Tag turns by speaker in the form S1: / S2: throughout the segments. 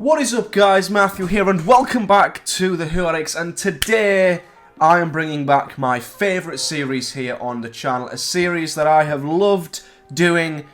S1: What is up, guys? Matthew here, and welcome back to the Whoatics. And today I am bringing back my favourite series here on the channel, a series that I have loved doing,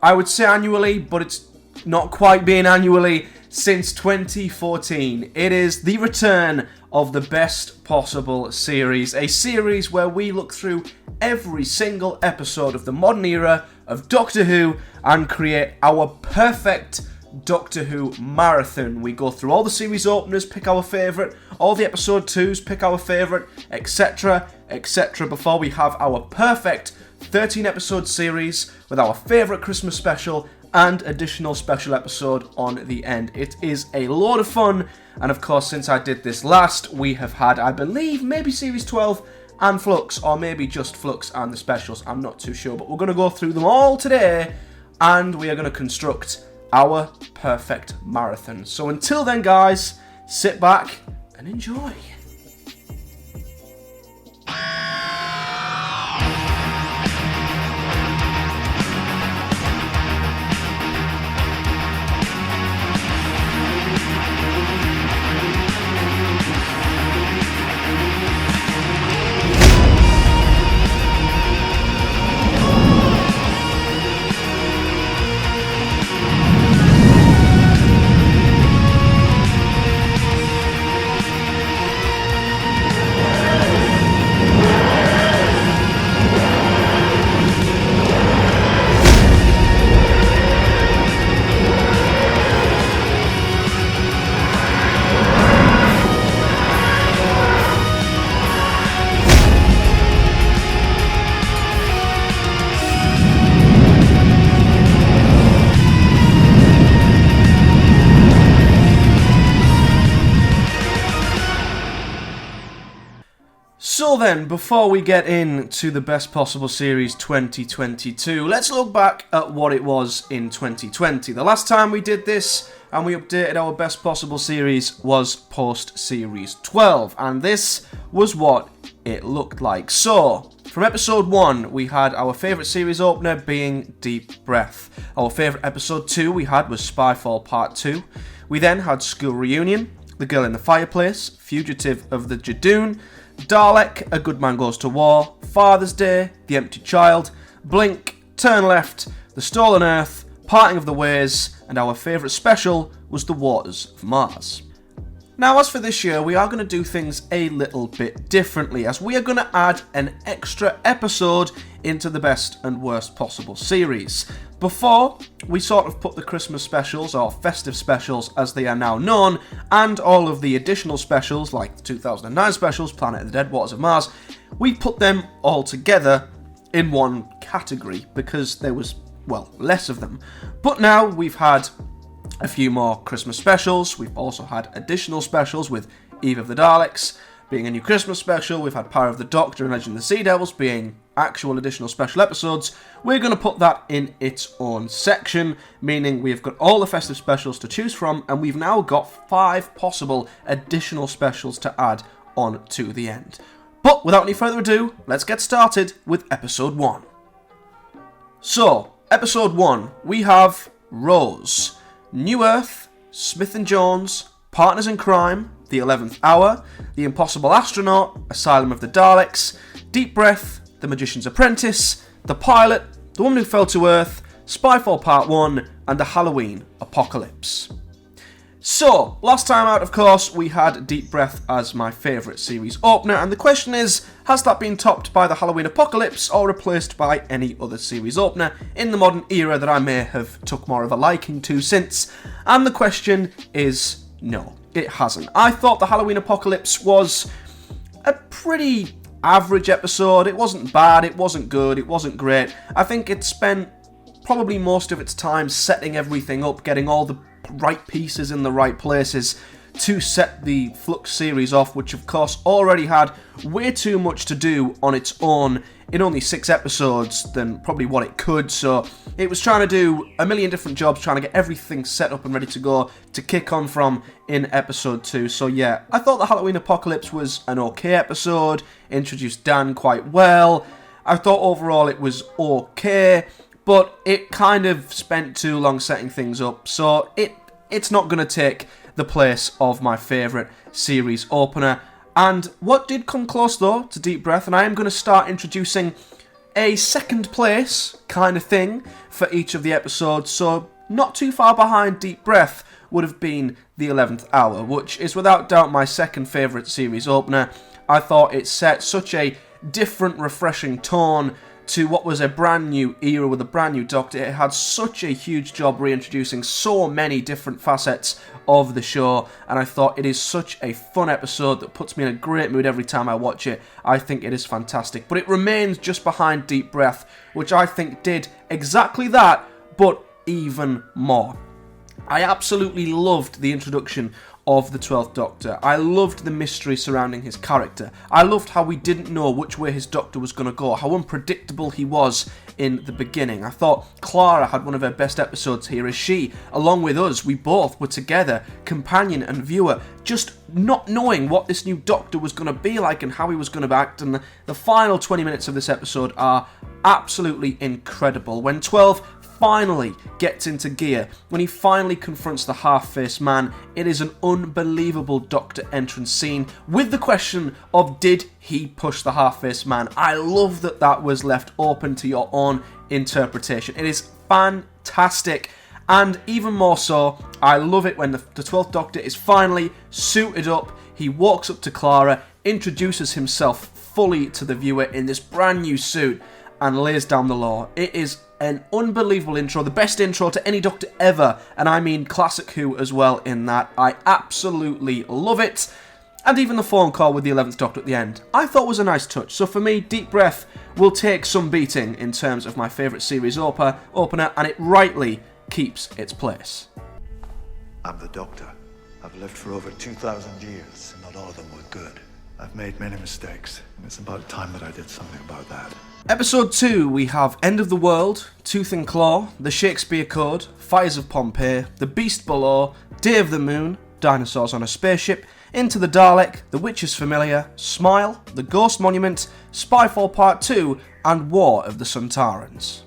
S1: I would say annually, but it's not quite being annually, since 2014. It is the return of the Best Possible series, a series where we look through every single episode of the modern era of Doctor Who and create our perfect Doctor Who marathon. We go through all the series openers, pick our favourite, all the episode 2s, pick our favourite, etc, etc, before we have our perfect 13 episode series with our favourite Christmas special and additional special episode on the end. It is a lot of fun, and of course, since I did this last, we have had, I believe, maybe series 12 and Flux, or maybe just Flux and the specials, I'm not too sure, but we're going to go through them all today, and we are going to construct our perfect marathon. So until then, guys, sit back and enjoy. So then, before we get into the Best Possible Series 2022, let's look back at what it was in 2020. The last time we did this and we updated our Best Possible Series was post-Series 12, and this was what it looked like. So, from episode 1, we had our favourite series opener being Deep Breath. Our favourite episode 2 we had was Spyfall Part 2. We then had School Reunion, The Girl in the Fireplace, Fugitive of the Jadoon, Dalek, A Good Man Goes to War, Father's Day, The Empty Child, Blink, Turn Left, The Stolen Earth, Parting of the Ways, and our favourite special was The Waters of Mars. Now, as for this year, we are going to do things a little bit differently, as we are going to add an extra episode into the Best and Worst Possible series. Before, we sort of put the Christmas specials, or Festive Specials as they are now known, and all of the additional specials, like the 2009 specials, Planet of the Dead, Waters of Mars, we put them all together in one category, because there was, well, less of them. But now we've had a few more Christmas specials. We've also had additional specials with Eve of the Daleks being a new Christmas special. We've had Power of the Doctor and Legend of the Sea Devils being actual additional special episodes. We're going to put that in its own section, meaning we've got all the festive specials to choose from, and we've now got 5 possible additional specials to add on to the end. But without any further ado, let's get started with episode 1. So, episode 1, we have Rose, New Earth, Smith & Jones, Partners in Crime, The 11th Hour, The Impossible Astronaut, Asylum of the Daleks, Deep Breath, The Magician's Apprentice, The Pilot, The Woman Who Fell to Earth, Spyfall Part 1, and The Halloween Apocalypse. So, last time out, of course, we had Deep Breath as my favourite series opener, and the question is, has that been topped by The Halloween Apocalypse or replaced by any other series opener in the modern era that I may have took more of a liking to since? And the question is no, it hasn't. I thought The Halloween Apocalypse was a pretty average episode. It wasn't bad, it wasn't good, it wasn't great. I think it spent probably most of its time setting everything up, getting all the right pieces in the right places to set the Flux series off, which of course already had way too much to do on its own in only 6 episodes than probably what it could, so it was trying to do a million different jobs, trying to get everything set up and ready to go to kick on from in episode 2. So yeah, I thought the Halloween Apocalypse was an okay episode, introduced Dan quite well. I thought overall it was okay, but it kind of spent too long setting things up, so it it's not going to take the place of my favourite series opener. And what did come close, though, to Deep Breath, and I am going to start introducing a second place kind of thing for each of the episodes, so not too far behind Deep Breath would have been The 11th Hour, which is without doubt my second favourite series opener. I thought it set such a different, refreshing tone to what was a brand new era with a brand new Doctor. It had such a huge job reintroducing so many different facets of the show, and I thought it is such a fun episode that puts me in a great mood every time I watch it. I think it is fantastic, but it remains just behind Deep Breath, which I think did exactly that, but even more. I absolutely loved the introduction of the 12th Doctor. I loved the mystery surrounding his character. I loved how we didn't know which way his Doctor was going to go, how unpredictable he was in the beginning. I thought Clara had one of her best episodes here, as she, along with us, we both were together, companion and viewer, just not knowing what this new Doctor was going to be like and how he was going to act, and the final 20 minutes of this episode are absolutely incredible. When 12 finally gets into gear, when he finally confronts the half-faced man, it is an unbelievable Doctor entrance scene with the question of, did he push the half-faced man? I love that that was left open to your own interpretation. It is fantastic. And even more so, I love it when the 12th Doctor is finally suited up. He walks up to Clara, introduces himself fully to the viewer in this brand new suit, and lays down the law. It is an unbelievable intro, the best intro to any Doctor ever, and I mean classic Who as well in that. I absolutely love it. And even the phone call with the 11th Doctor at the end, I thought was a nice touch. So for me, Deep Breath will take some beating in terms of my favourite series opener, and it rightly keeps its place.
S2: I'm the Doctor. I've lived for over 2,000 years, and not all of them were good. I've made many mistakes, and it's about time that I did something about that.
S1: Episode 2, we have End of the World, Tooth and Claw, The Shakespeare Code, Fires of Pompeii, The Beast Below, Day of the Moon, Dinosaurs on a Spaceship, Into the Dalek, The Witch's Familiar, Smile, The Ghost Monument, Spyfall Part 2, and War of the Sontarans.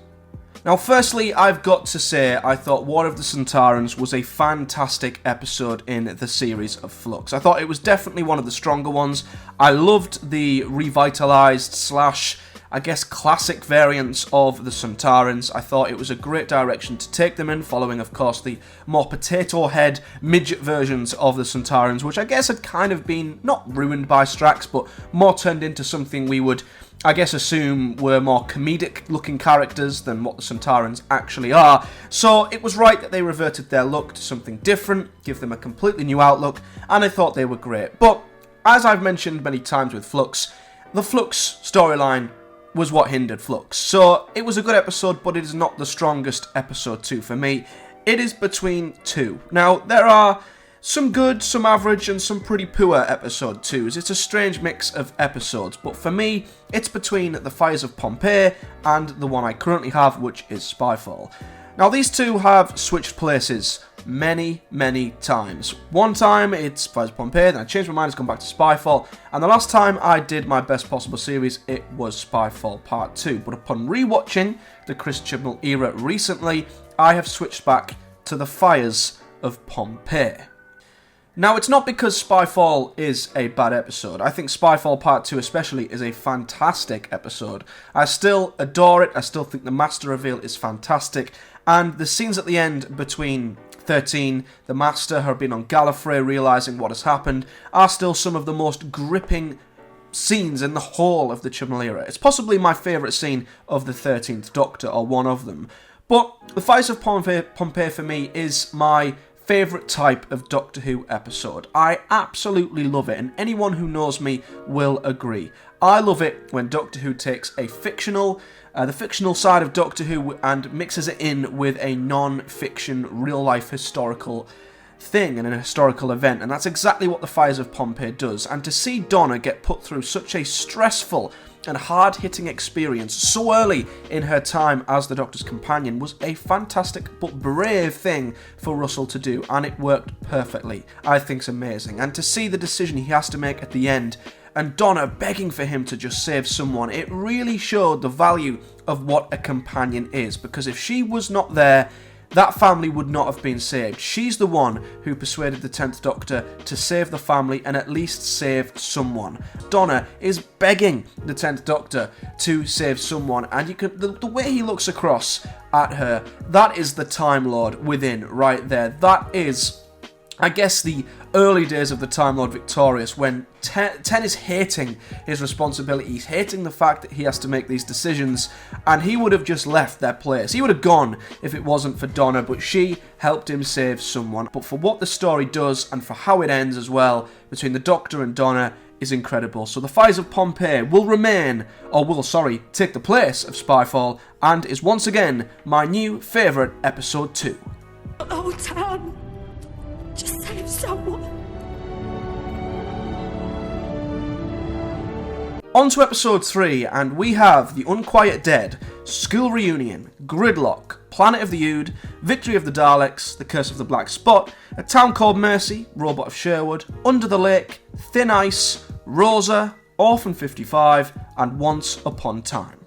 S1: Now, firstly, I've got to say, I thought War of the Sontarans was a fantastic episode in the series of Flux. I thought it was definitely one of the stronger ones. I loved the revitalised / I guess classic variants of the Sontarans. I thought it was a great direction to take them in, following, of course, the more potato head midget versions of the Sontarans, which I guess had kind of been not ruined by Strax, but more turned into something we would, I guess, assume were more comedic looking characters than what the Sontarans actually are. So it was right that they reverted their look to something different, give them a completely new outlook, and I thought they were great. But as I've mentioned many times with Flux, the Flux storyline was what hindered Flux. So it was a good episode, but it is not the strongest episode 2 for me. It is between two. Now, there are some good, some average, and some pretty poor episode 2s. It's a strange mix of episodes, but for me, it's between The Fires of Pompeii and the one I currently have, which is Spyfall. Now, these two have switched places many, many times. One time it's Fires of Pompeii, then I changed my mind, it's gone back to Spyfall, and the last time I did my best possible series, it was Spyfall Part 2. But upon rewatching the Chris Chibnall era recently, I have switched back to The Fires of Pompeii. Now, it's not because Spyfall is a bad episode. I think Spyfall Part 2 especially is a fantastic episode. I still adore it, I still think the Master reveal is fantastic, and the scenes at the end between 13, the Master, her being on Gallifrey, realising what has happened, are still some of the most gripping scenes in the whole of the Chibnall era. It's possibly my favourite scene of the 13th Doctor, or one of them. But The Fires of Pompeii for me is my favourite type of Doctor Who episode. I absolutely love it, and anyone who knows me will agree. I love it when Doctor Who takes a fictional, the fictional side of Doctor Who and mixes it in with a non-fiction, real-life historical thing and an historical event, and that's exactly what The Fires of Pompeii does. And to see Donna get put through such a stressful and hard-hitting experience so early in her time as the Doctor's companion was a fantastic but brave thing for Russell to do, and it worked perfectly. I think it's amazing. And to see the decision he has to make at the end, and Donna begging for him to just save someone, it really showed the value of what a companion is, because if she was not there, that family would not have been saved. She's the one who persuaded the 10th Doctor to save the family and at least save someone. Donna is begging the 10th Doctor to save someone, and you can the way he looks across at her, that is the Time Lord within right there. That is, I guess, the early days of the Time Lord Victorious, when Ten is hating his responsibilities, hating the fact that he has to make these decisions, and he would have just left their place. He would have gone if it wasn't for Donna, but she helped him save someone. But for what the story does, and for how it ends as well, between the Doctor and Donna, is incredible. So the Fires of Pompeii will take the place of Spyfall, and is once again my new favourite episode 2.
S3: Oh, Tam, just save someone.
S1: On to episode 3, and we have The Unquiet Dead, School Reunion, Gridlock, Planet of the Ood, Victory of the Daleks, The Curse of the Black Spot, A Town Called Mercy, Robot of Sherwood, Under the Lake, Thin Ice, Rosa, Orphan 55, and Once Upon Time.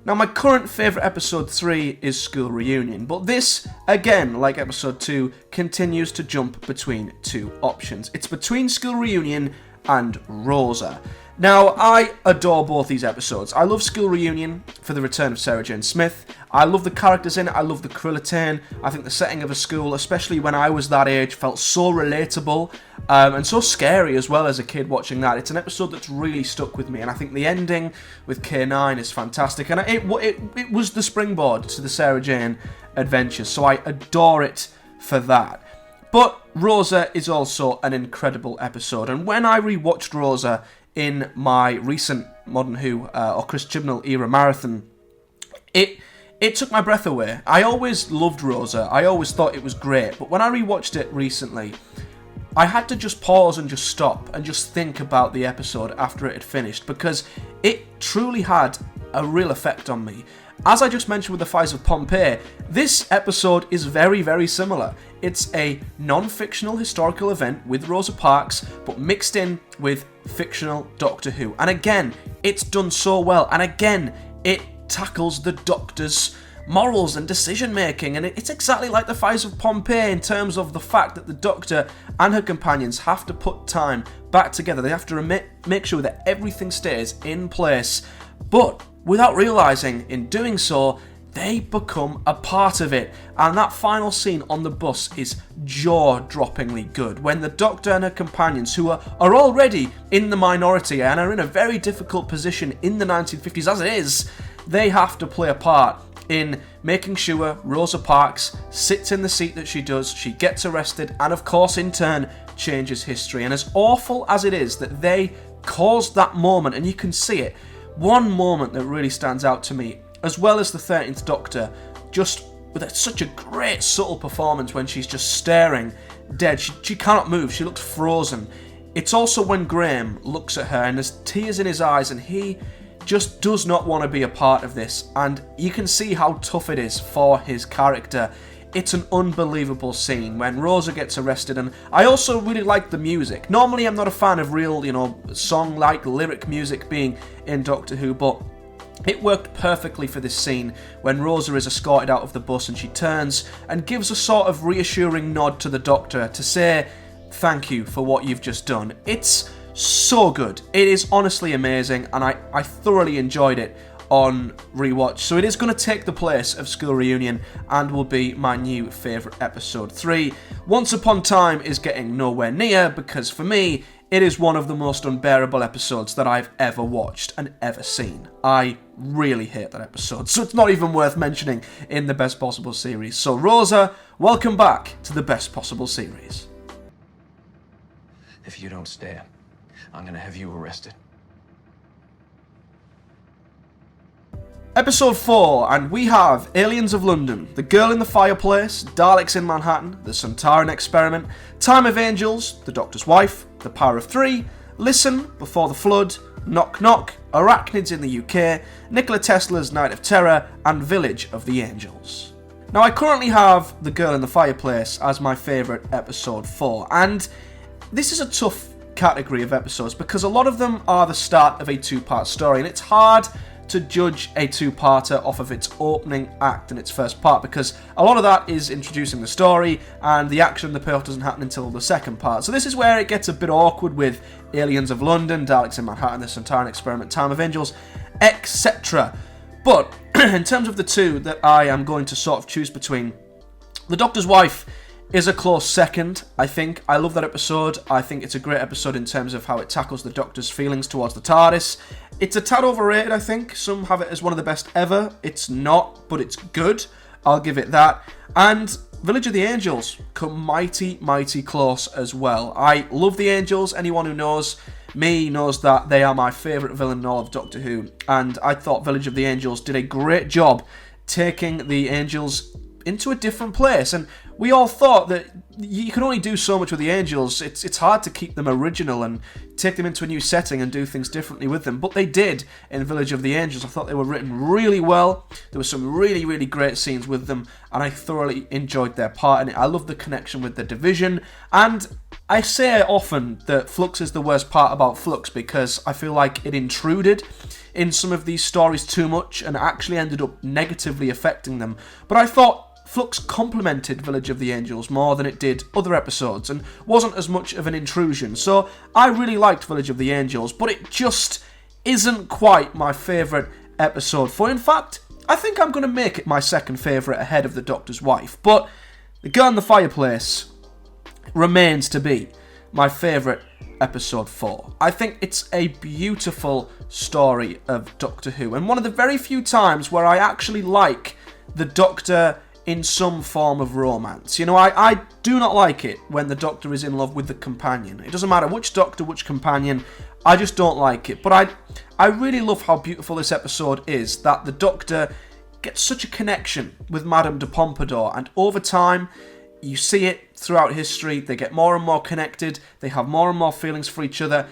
S1: Now, my current favourite episode 3 is School Reunion, but this, again, like episode 2, continues to jump between two options. It's between School Reunion and Rosa. Now, I adore both these episodes. I love School Reunion for the return of Sarah Jane Smith. I love the characters in it. I love the Krillitane. I think the setting of a school, especially when I was that age, felt so relatable and so scary as well as a kid watching that. It's an episode that's really stuck with me, and I think the ending with K9 is fantastic, and it was the springboard to the Sarah Jane adventures, so I adore it for that. But Rosa is also an incredible episode, and when I rewatched Rosa in my recent Modern Who or Chris Chibnall era marathon, it took my breath away. I always loved Rosa. I always thought it was great. But when I rewatched it recently, I had to just pause and just stop and just think about the episode after it had finished, because it truly had a real effect on me. As I just mentioned with the Fires of Pompeii, this episode is very, very similar. It's a non-fictional historical event with Rosa Parks, but mixed in with fictional Doctor Who. And again, it's done so well. And again, it tackles the Doctor's morals and decision making, and it's exactly like the Fires of Pompeii in terms of the fact that the Doctor and her companions have to put time back together. They have to make sure that everything stays in place, but without realising in doing so, they become a part of it. And that final scene on the bus is jaw-droppingly good, when the Doctor and her companions, who are already in the minority and are in a very difficult position in the 1950s as it is, they have to play a part in making sure Rosa Parks sits in the seat that she does, she gets arrested, and of course in turn changes history. And as awful as it is that they caused that moment, and you can see it, one moment that really stands out to me, as well as the 13th Doctor, just with such a great subtle performance when she's just staring dead. She cannot move, she looks frozen. It's also when Graham looks at her and there's tears in his eyes, and he just does not want to be a part of this, and you can see how tough it is for his character. It's an unbelievable scene when Rosa gets arrested, and I also really like the music. Normally I'm not a fan of real, song-like lyric music being in Doctor Who, but it worked perfectly for this scene when Rosa is escorted out of the bus and she turns and gives a sort of reassuring nod to the Doctor to say thank you for what you've just done. It's so good. It is honestly amazing, and I thoroughly enjoyed it on rewatch. So it is going to take the place of School Reunion and will be my new favourite episode 3. Once Upon Time is getting nowhere near, because for me, it is one of the most unbearable episodes that I've ever watched and ever seen. I really hate that episode, so it's not even worth mentioning in the Best Possible Series. So Rosa, welcome back to the Best Possible Series.
S4: If you don't stay, I'm gonna have you arrested.
S1: Episode 4, and we have Aliens of London, The Girl in the Fireplace, Daleks in Manhattan, The Sontaran Experiment, Time of Angels, The Doctor's Wife, The Power of Three, Listen, Before the Flood, Knock Knock, Arachnids in the UK, Nikola Tesla's Night of Terror, and Village of the Angels. Now, I currently have The Girl in the Fireplace as my favourite episode 4, and this is a tough category of episodes because a lot of them are the start of a two-part story, and it's hard to judge a two-parter off of its opening act and its first part, because a lot of that is introducing the story, and the action and the payoff doesn't happen until the second part. So this is where it gets a bit awkward with Aliens of London, Daleks in Manhattan, The Centurion Experiment, Time of Angels, etc. But in terms of the two that I am going to sort of choose between, The Doctor's Wife is a close second, I think. I love that episode. I think it's a great episode in terms of how it tackles the Doctor's feelings towards the TARDIS. It's a tad overrated, I think. Some have it as one of the best ever. It's not, but it's good. I'll give it that. And Village of the Angels come mighty, mighty close as well. I love the Angels. Anyone who knows me knows that they are my favourite villain in all of Doctor Who. And I thought Village of the Angels did a great job taking the Angels into a different place, and we all thought that you can only do so much with the Angels. It's hard to keep them original and take them into a new setting and do things differently with them, but they did in Village of the Angels. I thought they were written really well. There were some really, really great scenes with them, and I thoroughly enjoyed their part in it. I love the connection with the Division, and I say often that Flux is the worst part about Flux, because I feel like it intruded in some of these stories too much and actually ended up negatively affecting them. But I thought Flux complemented Village of the Angels more than it did other episodes and wasn't as much of an intrusion. So I really liked Village of the Angels, but it just isn't quite my favourite episode 4. In fact, I think I'm going to make it my second favourite ahead of The Doctor's Wife. But The Girl in the Fireplace remains to be my favourite episode 4. I think it's a beautiful story of Doctor Who, and one of the very few times where I actually like the Doctor in some form of romance. You know, I do not like it when the Doctor is in love with the companion. It doesn't matter which Doctor, which companion, I just don't like it. But I really love how beautiful this episode is, that the Doctor gets such a connection with Madame de Pompadour, and over time, you see it throughout history, they get more and more connected, they have more and more feelings for each other.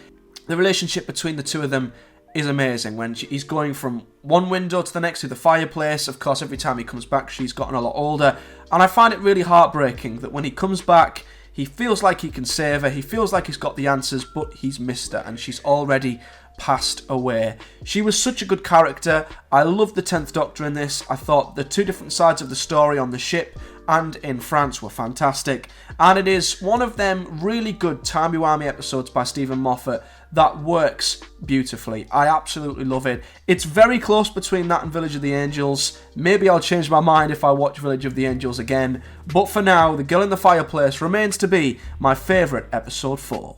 S1: The relationship between the two of them is amazing. When he's going from one window to the next, to the fireplace, of course every time he comes back she's gotten a lot older, and I find it really heartbreaking that when he comes back he feels like he can save her, he feels like he's got the answers, but he's missed her and she's already passed away. She was such a good character. I loved the 10th Doctor in this. I thought the two different sides of the story on the ship and in France were fantastic, and it is one of them really good timey-wimey episodes by Stephen Moffat that works beautifully. I absolutely love it. It's very close between that and Village of the Angels. Maybe I'll change my mind if I watch Village of the Angels again, but for now, The Girl in the Fireplace remains to be my favourite episode 4.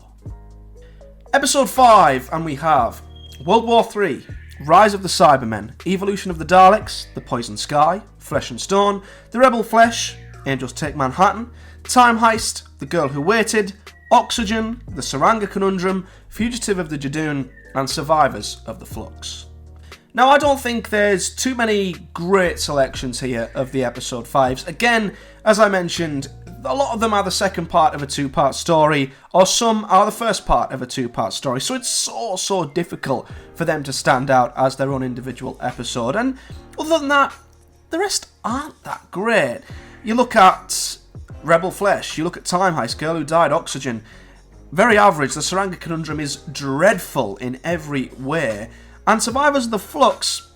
S1: Episode 5, and we have World War III, Rise of the Cybermen, Evolution of the Daleks, The Poison Sky, Flesh and Stone, The Rebel Flesh, Angels Take Manhattan, Time Heist, The Girl Who Waited, Oxygen, The Saranga Conundrum, Fugitive of the Jadoon, and Survivors of the Flux. Now, I don't think there's too many great selections here of the episode 5s. Again, as I mentioned, a lot of them are the second part of a two-part story, or some are the first part of a two-part story, so it's so difficult for them to stand out as their own individual episode. And other than that, the rest aren't that great. You look at Rebel Flesh, you look at Time Heist, Girl Who Died, Oxygen, very average. The Saranga Conundrum is dreadful in every way. And Survivors of the Flux,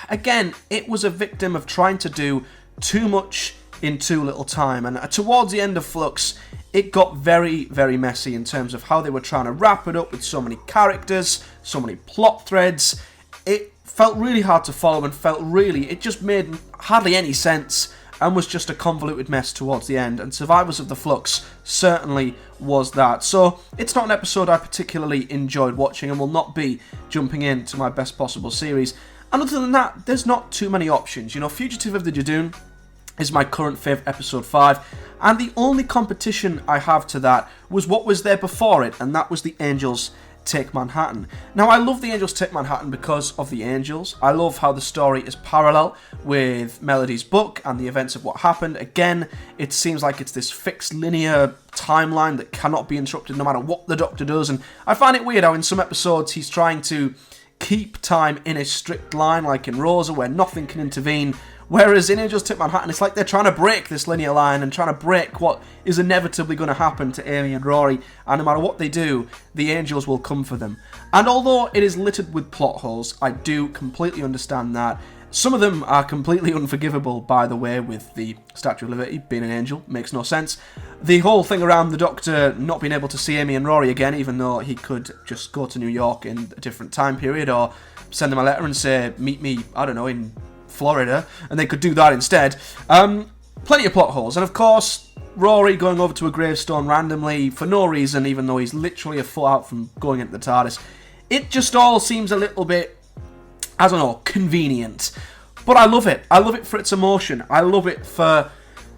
S1: again, it was a victim of trying to do too much in too little time. And towards the end of Flux, it got very, very messy in terms of how they were trying to wrap it up with so many characters, so many plot threads. It felt really hard to follow and it just made hardly any sense and was just a convoluted mess towards the end, and Survivors of the Flux certainly was that. So it's not an episode I particularly enjoyed watching and will not be jumping into my best possible series. And other than that, there's not too many options. You know, Fugitive of the Jadoon is my current favourite episode 5, and the only competition I have to that was what was there before it, and that was the Angels Take Manhattan. Now, I love the Angels Take Manhattan because of the Angels. I love how the story is parallel with Melody's book and the events of what happened. Again, it seems like it's this fixed linear timeline that cannot be interrupted no matter what the Doctor does, and I find it weird how in some episodes he's trying to keep time in a strict line, like in Rosa, where nothing can intervene, Whereas in Angels Tip Manhattan, it's like they're trying to break this linear line and trying to break what is inevitably going to happen to Amy and Rory, and no matter what they do, the angels will come for them. And although it is littered with plot holes, I do completely understand that. Some of them are completely unforgivable, by the way, with the Statue of Liberty being an angel. Makes no sense. The whole thing around the Doctor not being able to see Amy and Rory again, even though he could just go to New York in a different time period, or send them a letter and say, meet me, I don't know, in Florida, and they could do that instead. Plenty of plot holes. And of course, Rory going over to a gravestone randomly for no reason, even though he's literally a foot out from going into the TARDIS. It just all seems a little bit, I don't know, convenient. But I love it. I love it for its emotion. I love it for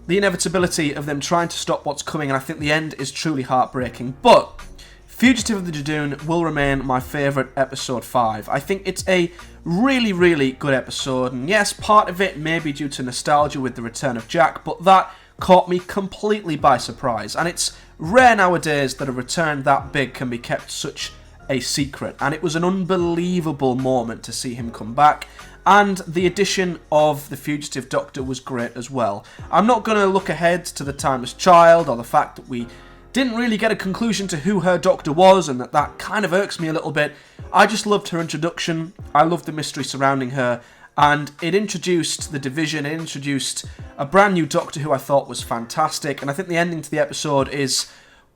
S1: the inevitability of them trying to stop what's coming, and I think the end is truly heartbreaking. But Fugitive of the Judoon will remain my favourite episode 5. I think it's a really, really good episode, and yes, part of it may be due to nostalgia with the return of Jack, but that caught me completely by surprise, and it's rare nowadays that a return that big can be kept such a secret, and it was an unbelievable moment to see him come back, and the addition of the Fugitive Doctor was great as well. I'm not going to look ahead to the Timeless Child, or the fact that we didn't really get a conclusion to who her Doctor was, and that kind of irks me a little bit. I just loved her introduction, I loved the mystery surrounding her, and it introduced the Division, it introduced a brand new Doctor who I thought was fantastic, and I think the ending to the episode is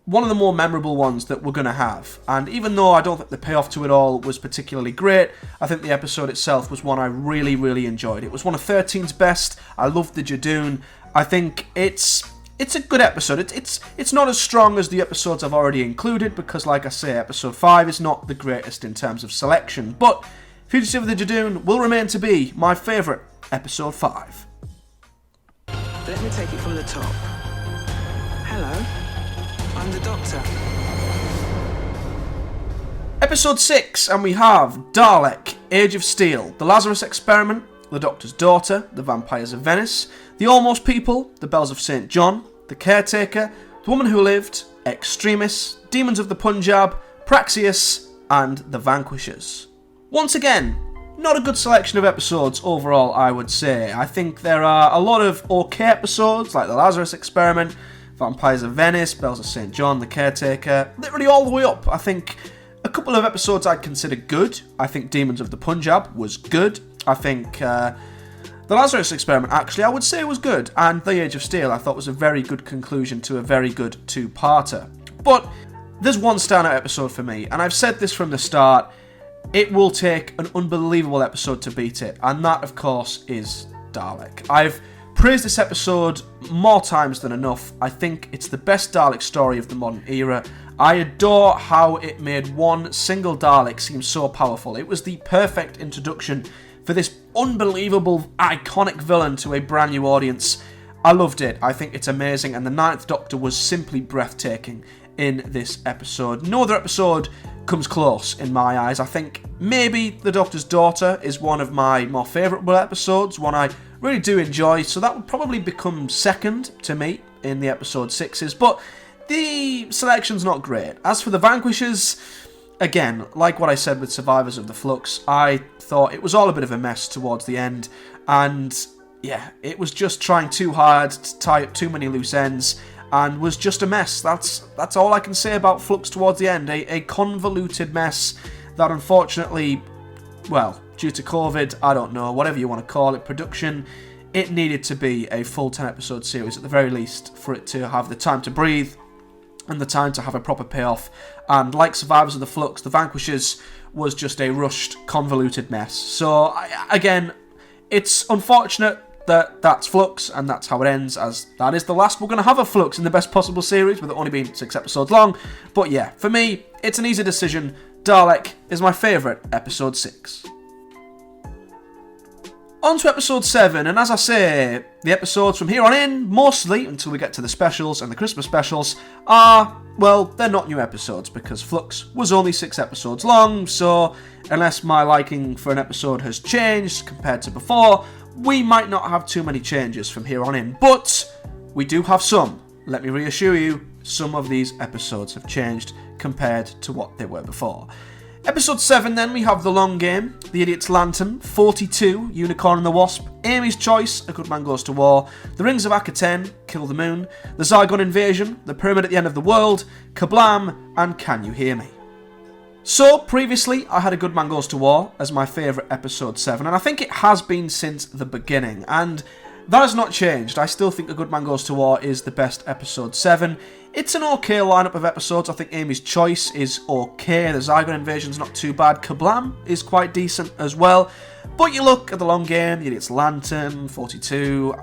S1: one of the more memorable ones that we're going to have. And even though I don't think the payoff to it all was particularly great, I think the episode itself was one I really, really enjoyed. It was one of 13's best. I loved the Judoon. I think it's a good episode. It's not as strong as the episodes I've already included, because like I say, episode 5 is not the greatest in terms of selection, but Fugitive of the Judoon will remain to be my favourite episode 5.
S5: Let me take it from the top. Hello, I'm the Doctor.
S1: Episode 6, and we have Dalek, Age of Steel, The Lazarus Experiment, The Doctor's Daughter, The Vampires of Venice, The Almost People, The Bells of St. John, The Caretaker, The Woman Who Lived, Extremis, Demons of the Punjab, Praxeus, and The Vanquishers. Once again, not a good selection of episodes overall, I would say. I think there are a lot of okay episodes, like The Lazarus Experiment, Vampires of Venice, Bells of St. John, The Caretaker, literally all the way up. I think a couple of episodes I'd consider good. I think Demons of the Punjab was good. I think The Lazarus Experiment, actually, I would say was good. And The Age of Steel, I thought was a very good conclusion to a very good two-parter. But there's one standout episode for me, and I've said this from the start. It will take an unbelievable episode to beat it, and that, of course, is Dalek. I've praised this episode more times than enough. I think it's the best Dalek story of the modern era. I adore how it made one single Dalek seem so powerful. It was the perfect introduction for this unbelievable, iconic villain to a brand new audience. I loved it. I think it's amazing, and the Ninth Doctor was simply breathtaking in this episode. No other episode comes close in my eyes. I think maybe The Doctor's Daughter is one of my more favourable episodes, one I really do enjoy, so that would probably become second to me in the episode 6s, but the selection's not great. As for The Vanquishers, again, like what I said with Survivors of the Flux, I thought it was all a bit of a mess towards the end, and yeah, it was just trying too hard to tie up too many loose ends, and was just a mess. That's all I can say about Flux towards the end. A convoluted mess that unfortunately, well, due to COVID, I don't know, whatever you want to call it, production, it needed to be a full 10 episode series at the very least for it to have the time to breathe and the time to have a proper payoff. And like Survivors of the Flux, The Vanquishers was just a rushed, convoluted mess. So, again, it's unfortunate that that's Flux, and that's how it ends, as that is the last we're going to have of Flux in the best possible series, with it only being 6 episodes long. But yeah, for me, it's an easy decision. Dalek is my favourite episode 6. On to episode 7, and as I say, the episodes from here on in, mostly until we get to the specials and the Christmas specials, are, well, they're not new episodes, because Flux was only 6 episodes long, so unless my liking for an episode has changed compared to before, we might not have too many changes from here on in, but we do have some. Let me reassure you, some of these episodes have changed compared to what they were before. Episode 7 then, we have The Long Game, The Idiot's Lantern, 42, Unicorn and the Wasp, Amy's Choice, A Good Man Goes to War, The Rings of Akaten, Kill the Moon, The Zygon Invasion, The Pyramid at the End of the World, Kablam, and Can You Hear Me? So, previously, I had A Good Man Goes to War as my favourite episode 7, and I think it has been since the beginning, and that has not changed. I still think A Good Man Goes to War is the best episode 7. It's an okay lineup of episodes. I think Amy's Choice is okay. The Zygon Invasion's not too bad. Kablam is quite decent as well. But you look at The Long Game, The Idiot's Lantern, 42.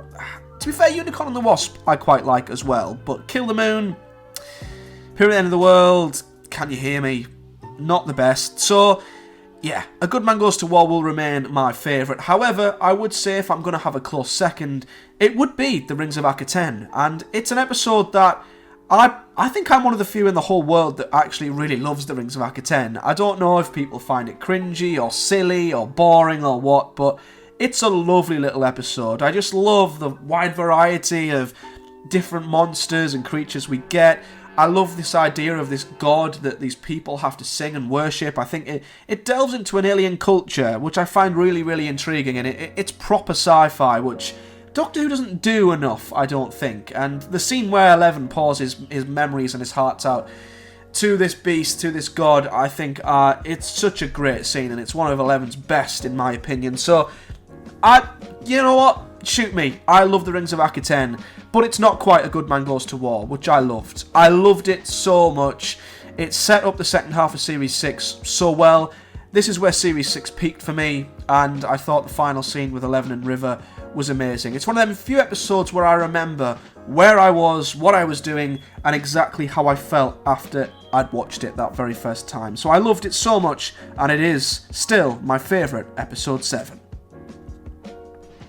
S1: To be fair, Unicorn and the Wasp I quite like as well. But Kill the Moon, Pyramid at the End of the World, Can You Hear Me? Not the best. So, yeah, A Good Man Goes to War will remain my favourite. However, I would say if I'm going to have a close second, it would be The Rings of Akaten. And it's an episode that I think I'm one of the few in the whole world that actually really loves The Rings of Akaten. I don't know if people find it cringy or silly or boring or what, but it's a lovely little episode. I just love the wide variety of different monsters and creatures we get. I love this idea of this god that these people have to sing and worship. I think it delves into an alien culture, which I find really, really intriguing, and it's proper sci-fi, which Doctor Who doesn't do enough, I don't think. And the scene where 11 pours his memories and his hearts out to this beast, to this god, I think it's such a great scene, and it's one of 11's best, in my opinion. So, you know what? Shoot me. I love The Rings of Akaten, but it's not quite A Good Man Goes to War, which I loved. I loved it so much. It set up the second half of Series 6 so well. This is where Series 6 peaked for me, and I thought the final scene with 11 and River was amazing. It's one of them few episodes where I remember where I was, what I was doing, and exactly how I felt after I'd watched it that very first time. So I loved it so much, and it is still my favourite episode 7.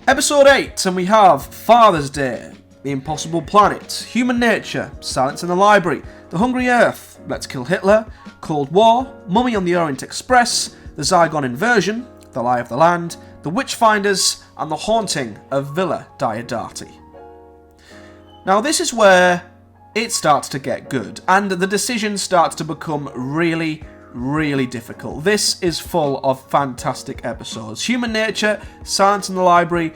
S1: Episode 8, and we have Father's Day, The Impossible Planet, Human Nature, Silence in the Library, The Hungry Earth, Let's Kill Hitler, Cold War, Mummy on the Orient Express, The Zygon Inversion, The Lie of the Land, The Witchfinders, and The Haunting of Villa Diodati. Now this is where it starts to get good, and the decision starts to become really, really difficult. This is full of fantastic episodes. Human Nature, Silence in the Library,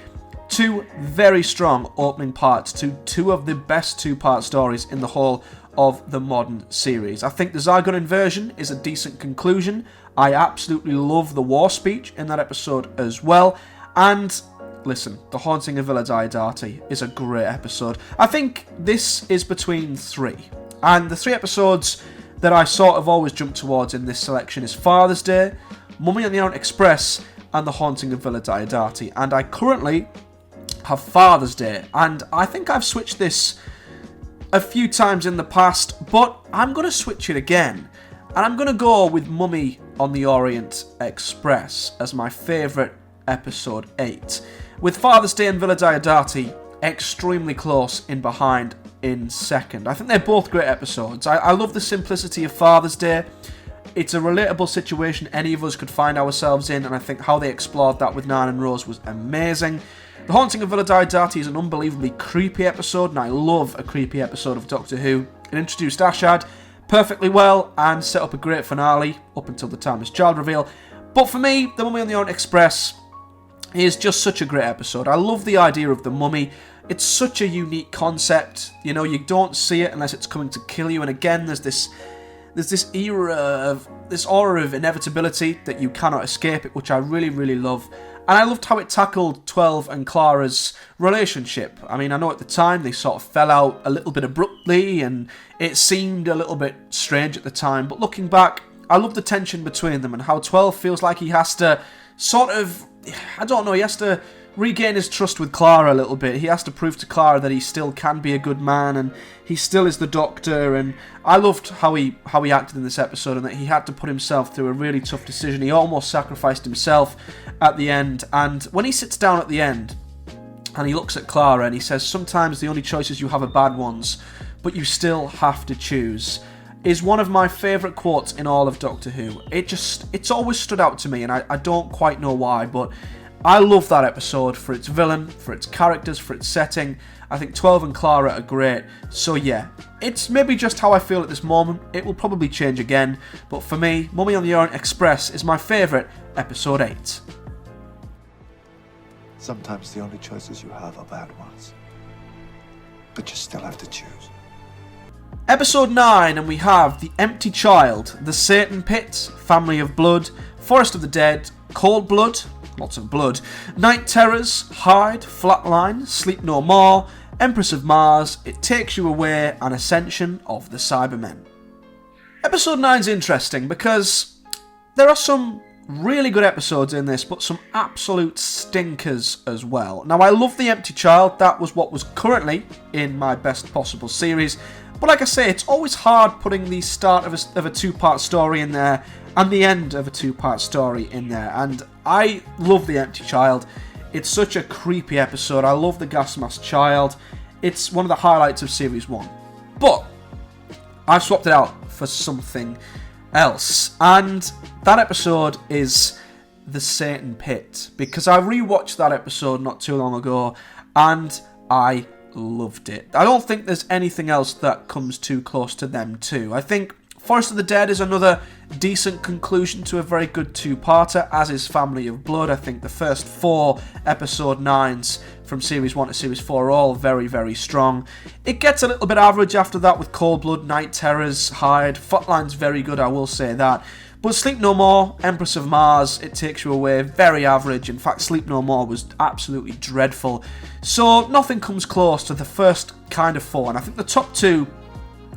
S1: two very strong opening parts to two of the best two-part stories in the whole of the modern series. I think the Zygon Inversion is a decent conclusion. I absolutely love the war speech in that episode as well. And listen, The Haunting of Villa Diodati is a great episode. I think this is between three. And the three episodes that I sort of always jump towards in this selection is Father's Day, Mummy on the Orient Express, and The Haunting of Villa Diodati. And I currently have Father's Day, and I think I've switched this a few times in the past, but I'm going to switch it again. And I'm going to go with Mummy on the Orient Express as my favourite episode 8. With Father's Day and Villa Diodati extremely close in behind in second. I think they're both great episodes. I love the simplicity of Father's Day. It's a relatable situation any of us could find ourselves in, and I think how they explored that with Nan and Rose was amazing. The Haunting of Villa Diodati is an unbelievably creepy episode, and I love a creepy episode of Doctor Who. It introduced Ashad perfectly well and set up a great finale up until the Timeless Child reveal. But for me, The Mummy on the Orient Express is just such a great episode. I love the idea of the mummy. It's such a unique concept. You know, you don't see it unless it's coming to kill you. And again, there's this aura of inevitability that you cannot escape it, which I really, really love. And I loved how it tackled 12 and Clara's relationship. I mean, I know at the time they sort of fell out a little bit abruptly and it seemed a little bit strange at the time. But looking back, I love the tension between them and how 12 feels like he has to sort of, I don't know, he has to regain his trust with Clara a little bit. He has to prove to Clara that he still can be a good man and he still is the Doctor. And I loved how he acted in this episode and that he had to put himself through a really tough decision. He almost sacrificed himself at the end. And when he sits down at the end and he looks at Clara and he says, sometimes the only choices you have are bad ones, but you still have to choose, is one of my favourite quotes in all of Doctor Who. It's always stood out to me, and I don't quite know why, but I love that episode for its villain, for its characters, for its setting. I think 12 and Clara are great. So yeah, it's maybe just how I feel at this moment. It will probably change again. But for me, Mummy on the Orient Express is my favourite episode 8.
S2: Sometimes the only choices you have are bad ones. But you still have to choose.
S1: Episode 9, and we have The Empty Child, The Satan Pit, Family of Blood, Forest of the Dead, Cold Blood, lots of blood, Night Terrors, Hide, Flatline, Sleep No More, Empress of Mars, It Takes You Away, and Ascension of the Cybermen. Episode 9's interesting because there are some really good episodes in this, but some absolute stinkers as well. Now, I love The Empty Child. That was what was currently in my best possible series. But like I say, it's always hard putting the start of a two-part story in there and the end of a two-part story in there. And I love The Empty Child. It's such a creepy episode. I love the gas mask child. It's one of the highlights of Series 1. But I've swapped it out for something else. And that episode is The Satan Pit. Because I rewatched that episode not too long ago and I loved it. I don't think there's anything else that comes too close to them two. I think Forest of the Dead is another decent conclusion to a very good two-parter, as is Family of Blood. I think the first 4 episode 9s from Series 1 to Series 4 are all very, very strong. It gets a little bit average after that with Cold Blood, Night Terrors, Hide. Flatline's very good, I will say that. But Sleep No More, Empress of Mars, It Takes You Away, very average. In fact, Sleep No More was absolutely dreadful. So nothing comes close to the first kind of 4. And I think the top 2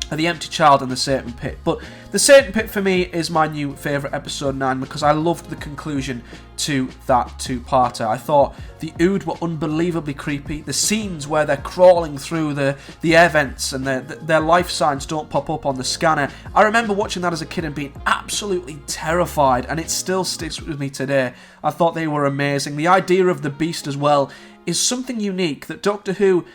S1: are The Empty Child and The Satan Pit. But The Satan Pit for me is my new favourite episode 9 because I loved the conclusion to that two-parter. I thought the Ood were unbelievably creepy. The scenes where they're crawling through the air vents and their life signs don't pop up on the scanner. I remember watching that as a kid and being absolutely terrified, and it still sticks with me today. I thought they were amazing. The idea of the beast as well is something unique that Doctor Who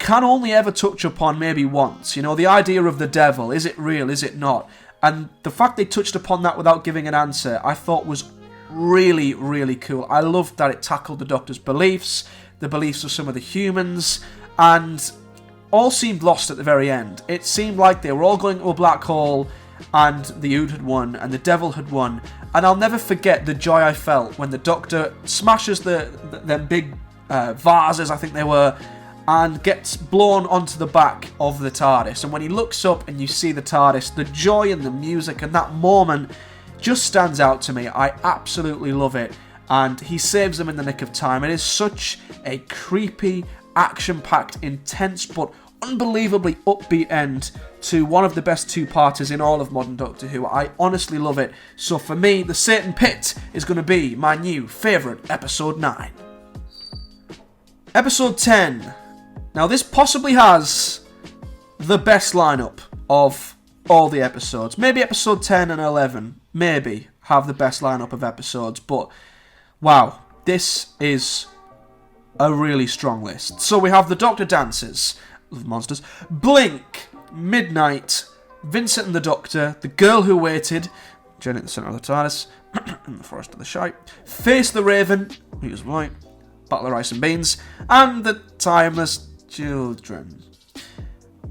S1: can only ever touch upon maybe once. You know, the idea of the devil, is it real, is it not? And the fact they touched upon that without giving an answer, I thought was really, really cool. I loved that it tackled the Doctor's beliefs, the beliefs of some of the humans, and all seemed lost at the very end. It seemed like they were all going to a black hole, and the Ood had won, and the devil had won. And I'll never forget the joy I felt when the Doctor smashes them big vases, I think they were, and gets blown onto the back of the TARDIS. And when he looks up and you see the TARDIS, the joy and the music and that moment just stands out to me. I absolutely love it. And he saves them in the nick of time. It is such a creepy, action-packed, intense, but unbelievably upbeat end to one of the best two-parters in all of modern Doctor Who. I honestly love it. So for me, The Satan Pit is going to be my new favourite episode 9. Episode 10. Now, this possibly has the best lineup of all the episodes. Maybe episode 10 and 11, maybe, have the best lineup of episodes. But, wow, this is a really strong list. So we have The Doctor Dances, Love Monsters, Blink, Midnight, Vincent and the Doctor, The Girl Who Waited, Journey at the Centre of the TARDIS, and The Forest of the Shite, Face the Raven, he was right, Battle of Rice and Beans, and The Timeless Children.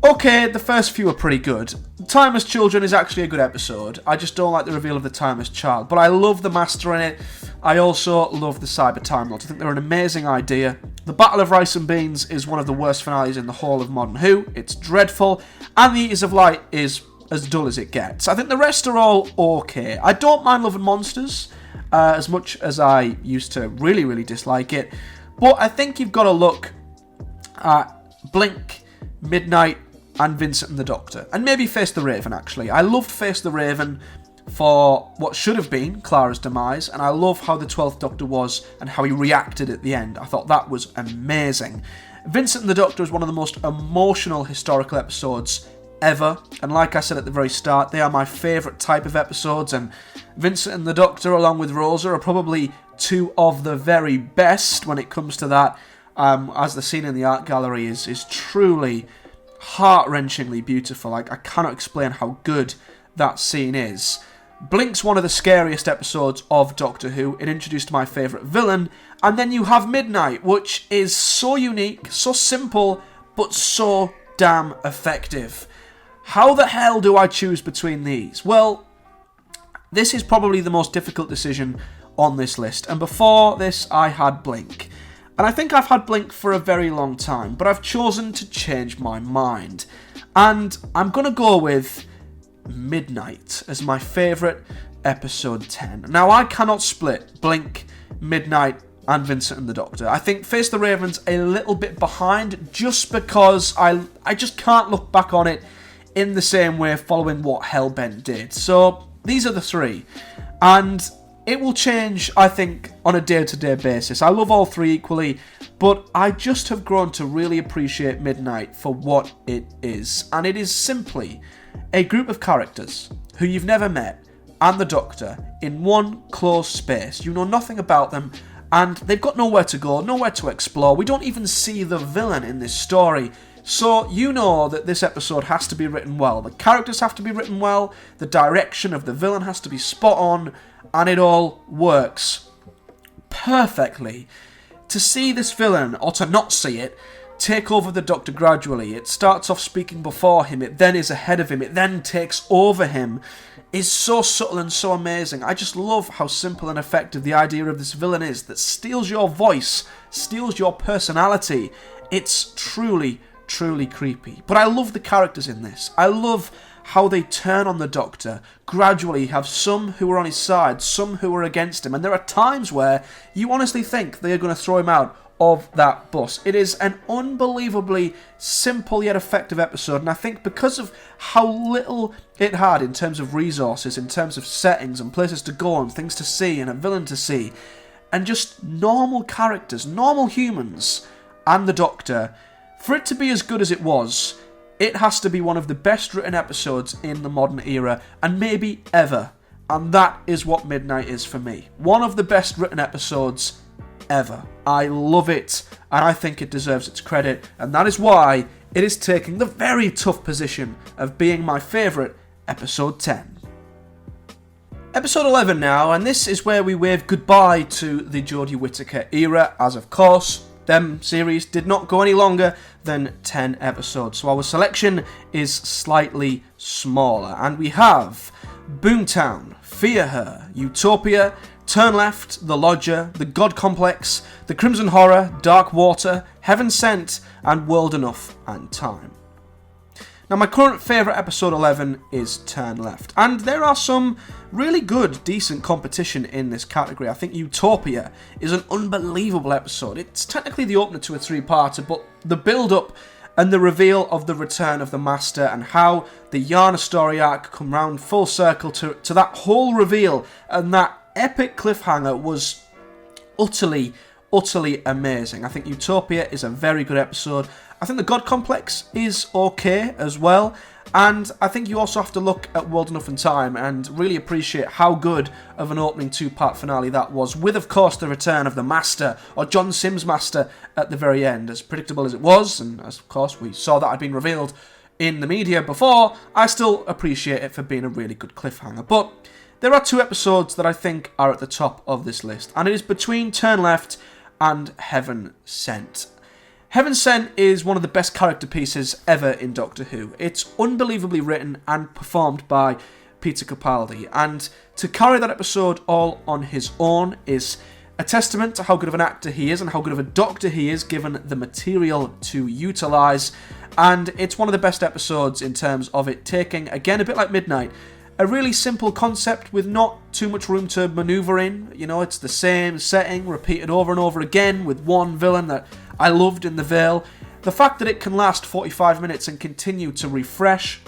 S1: Okay, the first few are pretty good. Timeless Children is actually a good episode. I just don't like the reveal of the Timeless Child, but I love the Master in it. I also love the Cyber Time Lords. I think they're an amazing idea. The Battle of Rice and Beans is one of the worst finales in the whole of Modern Who. It's dreadful, and The Eaters of Light is as dull as it gets. I think the rest are all okay. I don't mind Love and Monsters as much as I used to really, really dislike it, but I think you've got to look at Blink, Midnight, and Vincent and the Doctor. And maybe Face the Raven, actually. I loved Face the Raven for what should have been Clara's demise, and I love how the 12th Doctor was and how he reacted at the end. I thought that was amazing. Vincent and the Doctor is one of the most emotional historical episodes ever, and like I said at the very start, they are my favourite type of episodes, and Vincent and the Doctor, along with Rosa, are probably two of the very best when it comes to that, as the scene in the art gallery is truly heart-wrenchingly beautiful. Like, I cannot explain how good that scene is. Blink's one of the scariest episodes of Doctor Who. It introduced my favourite villain. And then you have Midnight, which is so unique, so simple, but so damn effective. How the hell do I choose between these? Well, this is probably the most difficult decision on this list. And before this, I had Blink. And I think I've had Blink for a very long time, but I've chosen to change my mind. And I'm going to go with Midnight as my favourite episode 10. Now, I cannot split Blink, Midnight, and Vincent and the Doctor. I think Face the Raven's a little bit behind just because I just can't look back on it in the same way following what Hellbent did. So, these are the three. And it will change, I think, on a day-to-day basis. I love all three equally, but I just have grown to really appreciate Midnight for what it is. And it is simply a group of characters who you've never met and the Doctor in one closed space. You know nothing about them, and they've got nowhere to go, nowhere to explore. We don't even see the villain in this story. So you know that this episode has to be written well. The characters have to be written well, the direction of the villain has to be spot on, and it all works perfectly. To see this villain, or to not see it, take over the Doctor gradually. It starts off speaking before him, it then is ahead of him, it then takes over him, is so subtle and so amazing. I just love how simple and effective the idea of this villain is, that steals your voice, steals your personality. It's truly, truly creepy. But I love the characters in this. I love how they turn on the Doctor. Gradually you have some who are on his side, some who are against him, and there are times where you honestly think they are going to throw him out of that bus. It is an unbelievably simple yet effective episode, and I think because of how little it had in terms of resources, in terms of settings and places to go and things to see and a villain to see, and just normal characters, normal humans, and the Doctor, for it to be as good as it was, it has to be one of the best written episodes in the modern era, and maybe ever. And that is what Midnight is for me. One of the best written episodes ever. I love it, and I think it deserves its credit, and that is why it is taking the very tough position of being my favourite episode 10. Episode 11 now, and this is where we wave goodbye to the Jodie Whittaker era, as of course them series did not go any longer than 10 episodes, so our selection is slightly smaller, and we have Boomtown, Fear Her, Utopia, Turn Left, The Lodger, The God Complex, The Crimson Horror, Dark Water, Heaven Sent, and World Enough and Time. Now, my current favourite episode 11 is Turn Left, and there are some really good, decent competition in this category. I think Utopia is an unbelievable episode. It's technically the opener to a three-parter, but the build-up and the reveal of the return of the Master and how the Yana story arc come round full circle to that whole reveal and that epic cliffhanger was utterly amazing. I think Utopia is a very good episode. I think the God Complex is okay as well, and I think you also have to look at World Enough and Time and really appreciate how good of an opening two-part finale that was, with of course the return of the Master, or John Sims' Master, at the very end. As predictable as it was, and as of course we saw that had been revealed in the media before, I still appreciate it for being a really good cliffhanger. But there are two episodes that I think are at the top of this list, and it is between Turn Left and Heaven Sent. Heaven Sent is one of the best character pieces ever in Doctor Who. It's unbelievably written and performed by Peter Capaldi, and to carry that episode all on his own is a testament to how good of an actor he is and how good of a doctor he is given the material to utilise, and it's one of the best episodes in terms of it taking, again a bit like Midnight, a really simple concept with not too much room to manoeuvre in. You know, it's the same setting repeated over and over again with one villain that I loved in The Veil. The fact that it can last 45 minutes and continue to refresh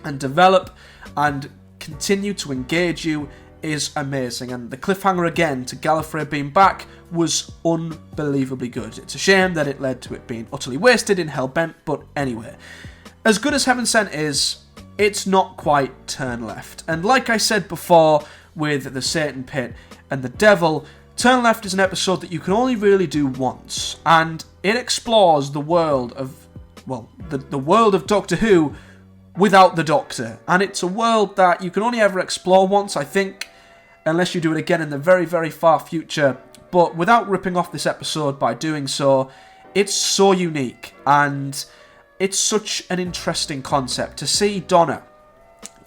S1: and develop and continue to engage you is amazing. And the cliffhanger again to Gallifrey being back was unbelievably good. It's a shame that it led to it being utterly wasted in Hellbent, but anyway. As good as Heaven Sent is, it's not quite Turn Left. And like I said before with the Satan Pit and the Devil, Turn Left is an episode that you can only really do once, and it explores the world of, well, the world of Doctor Who without the Doctor. And it's a world that you can only ever explore once, I think, unless you do it again in the very, very far future. But without ripping off this episode by doing so, it's so unique, and it's such an interesting concept to see Donna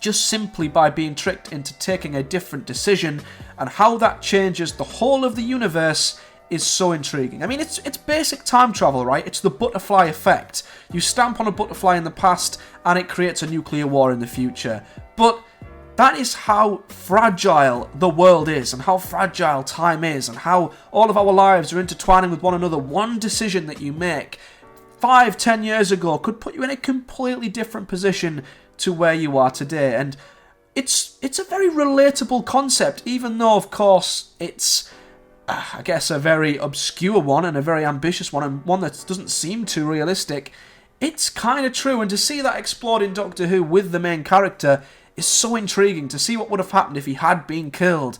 S1: just simply by being tricked into taking a different decision, and how that changes the whole of the universe is so intriguing. I mean, it's basic time travel, right? It's the butterfly effect. You stamp on a butterfly in the past and it creates a nuclear war in the future. But that is how fragile the world is, and how fragile time is, and how all of our lives are intertwining with one another. One decision that you make 5-10 years ago could put you in a completely different position to where you are today. And it's a very relatable concept, even though, of course, it's I guess a very obscure one and a very ambitious one, and one that doesn't seem too realistic. It's kind of true, and to see that explored in Doctor Who with the main character is so intriguing. To see what would have happened if he had been killed,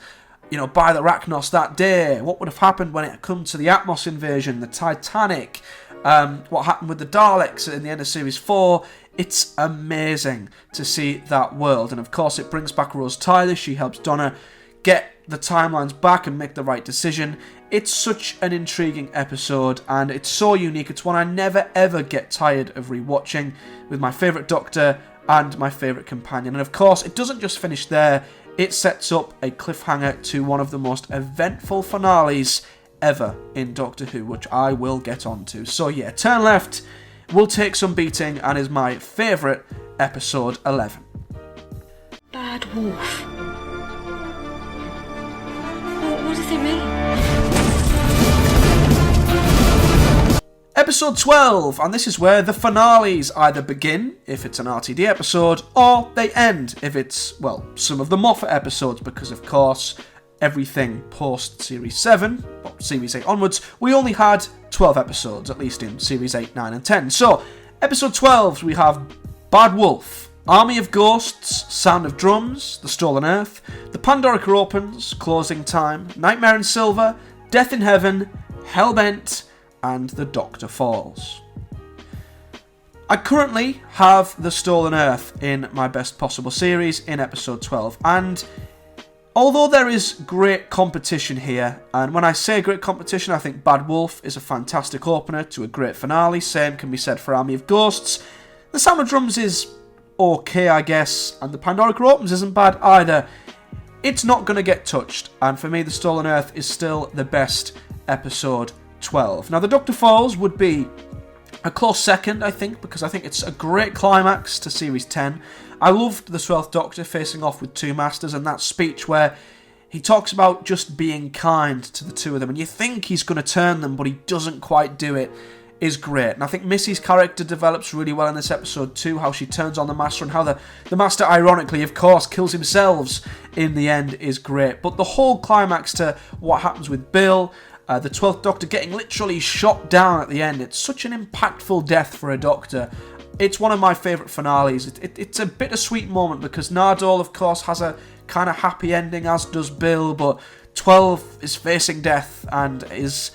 S1: by the Rachnos that day. What would have happened when it had come to the Atmos invasion, the Titanic, what happened with the Daleks in the end of Series 4. It's amazing to see that world, and of course it brings back Rose Tyler. She helps Donna get the timelines back and make the right decision. It's such an intriguing episode, and it's so unique. It's one I never ever get tired of rewatching, with my favourite Doctor and my favourite companion. And of course, it doesn't just finish there. It sets up a cliffhanger to one of the most eventful finales ever in Doctor Who, which I will get onto. So yeah, Turn Left will take some beating and is my favourite episode 11.
S3: Bad wolf. What does it mean?
S1: Episode 12, and this is where the finales either begin, if it's an RTD episode, or they end, if it's, well, some of the Moffat episodes, because of course, everything post Series 7, well, Series 8 onwards, we only had 12 episodes, at least in Series 8, 9 and 10. So, episode 12, we have Bad Wolf, Army of Ghosts, Sound of Drums, The Stolen Earth, The Pandorica Opens, Closing Time, Nightmare in Silver, Death in Heaven, Hellbent, and The Doctor Falls. I currently have The Stolen Earth in my best possible series in episode 12, and although there is great competition here, and when I say great competition, I think Bad Wolf is a fantastic opener to a great finale. Same can be said for Army of Ghosts. The Sound of Drums is okay, I guess, and The Pandorica Opens isn't bad either. It's not going to get touched, and for me, The Stolen Earth is still the best episode 12. Now, The Doctor Falls would be a close second, I think, because I think it's a great climax to Series 10. I loved the 12th Doctor facing off with Two Masters, and that speech where he talks about just being kind to the two of them, and you think he's going to turn them, but he doesn't quite do it, is great. And I think Missy's character develops really well in this episode too, how she turns on the Master, and how the Master, ironically, of course, kills himself in the end is great. But the whole climax to what happens with Bill, the 12th Doctor getting literally shot down at the end, it's such an impactful death for a Doctor. It's one of my favourite finales. It's a bittersweet moment because Nardole, of course, has a kind of happy ending, as does Bill, but 12 is facing death and is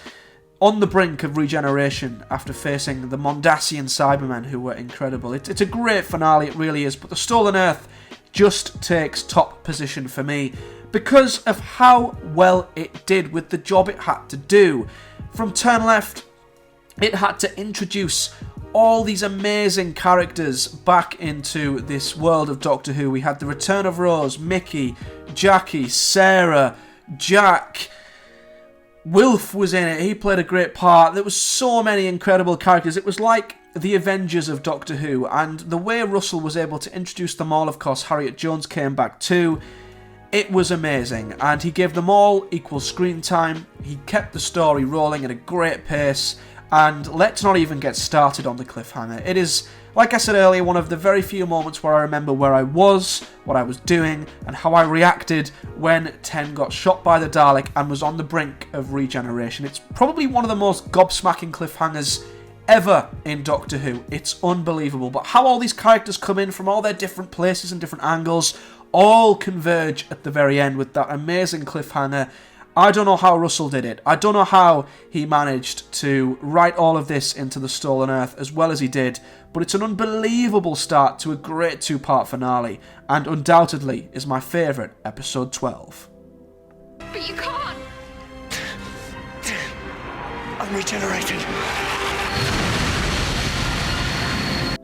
S1: on the brink of regeneration after facing the Mondasian Cybermen, who were incredible. It's a great finale, it really is, but The Stolen Earth just takes top position for me because of how well it did with the job it had to do. From Turn Left, it had to introduce all these amazing characters back into this world of Doctor Who. We had the return of Rose, Mickey, Jackie, Sarah, Jack. Wilf was in it, he played a great part. There was so many incredible characters. It was like the Avengers of Doctor Who, and the way Russell was able to introduce them all, of course, Harriet Jones came back too. It was amazing, and he gave them all equal screen time. He kept the story rolling at a great pace, and let's not even get started on the cliffhanger. It is, like I said earlier, one of the very few moments where I remember where I was, what I was doing, and how I reacted when Ten got shot by the Dalek and was on the brink of regeneration. It's probably one of the most gobsmacking cliffhangers ever in Doctor Who. It's unbelievable. But how all these characters come in from all their different places and different angles all converge at the very end with that amazing cliffhanger. I don't know how Russell did it. I don't know how he managed to write all of this into The Stolen Earth as well as he did, but it's an unbelievable start to a great two-part finale, and undoubtedly is my favourite episode 12.
S3: But you can't.
S2: I'm regenerated.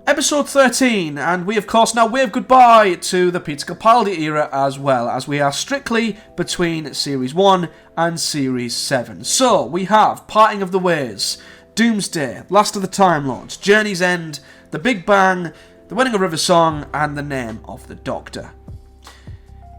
S1: Episode 13, and we of course now wave goodbye to the Peter Capaldi era as well, as we are strictly between Series 1 and Series 7. So, we have Parting of the Ways, Doomsday, Last of the Time Lords, Journey's End, The Big Bang, The Wedding of River Song, and The Name of the Doctor.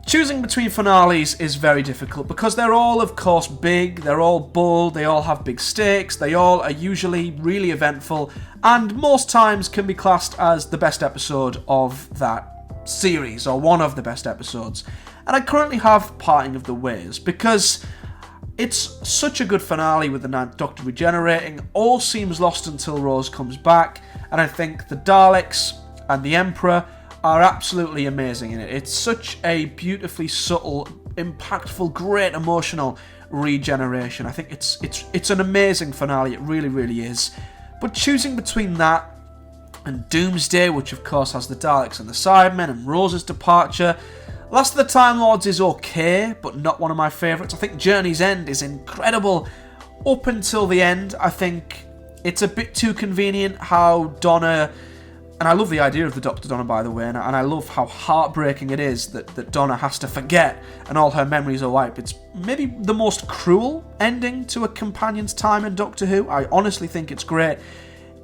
S1: Choosing between finales is very difficult because they're all, of course, big, they're all bold, they all have big stakes, they all are usually really eventful, and most times can be classed as the best episode of that series, or one of the best episodes. And I currently have Parting of the Ways because it's such a good finale with the Ninth Doctor regenerating, all seems lost until Rose comes back, and I think the Daleks and the Emperor are absolutely amazing in it. It's such a beautifully subtle, impactful, great emotional regeneration. I think it's an amazing finale, it really, really is. But choosing between that and Doomsday, which of course has the Daleks and the Cybermen and Rose's departure, Last of the Time Lords is okay, but not one of my favourites. I think Journey's End is incredible up until the end. I think it's a bit too convenient how Donna... And I love the idea of the Dr. Donna, by the way, and I love how heartbreaking it is that Donna has to forget and all her memories are wiped. It's maybe the most cruel ending to a companion's time in Doctor Who. I honestly think it's great.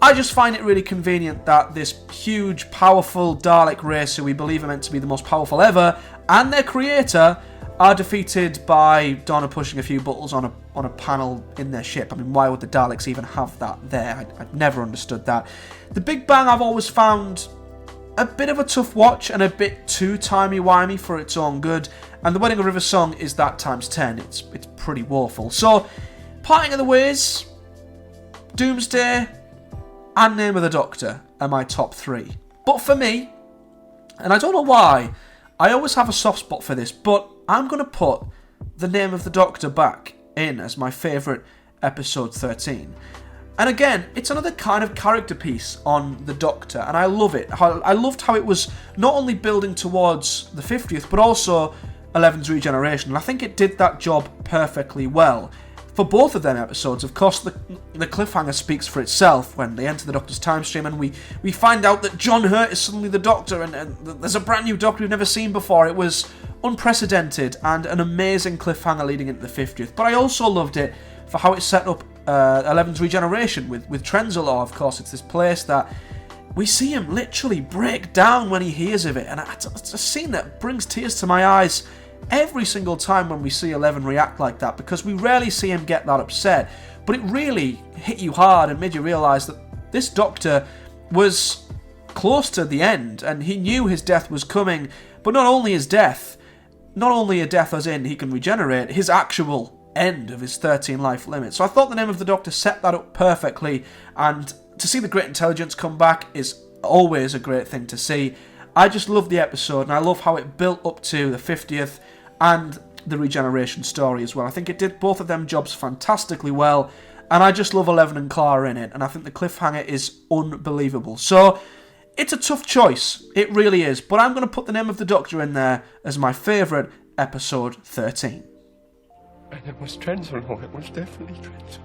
S1: I just find it really convenient that this huge, powerful Dalek race, who we believe are meant to be the most powerful ever, and their creator, are defeated by Donna pushing a few buttons on a panel in their ship. I mean, why would the Daleks even have that there? I've never understood that. The Big Bang I've always found a bit of a tough watch and a bit too timey-wimey for its own good, and The Wedding of River Song is that times 10. It's pretty woeful. So, Parting of the Ways, Doomsday, and Name of the Doctor are my top three. But for me, and I don't know why, I always have a soft spot for this, but I'm going to put The Name of the Doctor back in as my favourite episode 13. And again, it's another kind of character piece on the Doctor, and I love it. I loved how it was not only building towards the 50th, but also 11's regeneration, and I think it did that job perfectly well. For both of them episodes, of course, the cliffhanger speaks for itself when they enter the Doctor's time stream and we find out that John Hurt is suddenly the Doctor and there's a brand new Doctor we've never seen before. It was unprecedented and an amazing cliffhanger leading into the 50th. But I also loved it for how it set up 11's regeneration with Trenzalore. Of course, it's this place that we see him literally break down when he hears of it, and it's a scene that brings tears to my eyes every single time when we see 11 react like that, because we rarely see him get that upset. But it really hit you hard and made you realise that this Doctor was close to the end, and he knew his death was coming. But not only his death, not only a death as in he can regenerate, his actual end of his 13 life limit. So I thought The Name of the Doctor set that up perfectly, and to see the Great Intelligence come back is always a great thing to see. I just love the episode, and I love how it built up to the 50th and the regeneration story as well. I think it did both of them jobs fantastically well, and I just love 11 and Clara in it, and I think the cliffhanger is unbelievable. So, it's a tough choice, it really is, but I'm going to put The Name of the Doctor in there as my favourite episode 13.
S6: And it was Trenzalore, it was definitely Trenzalore.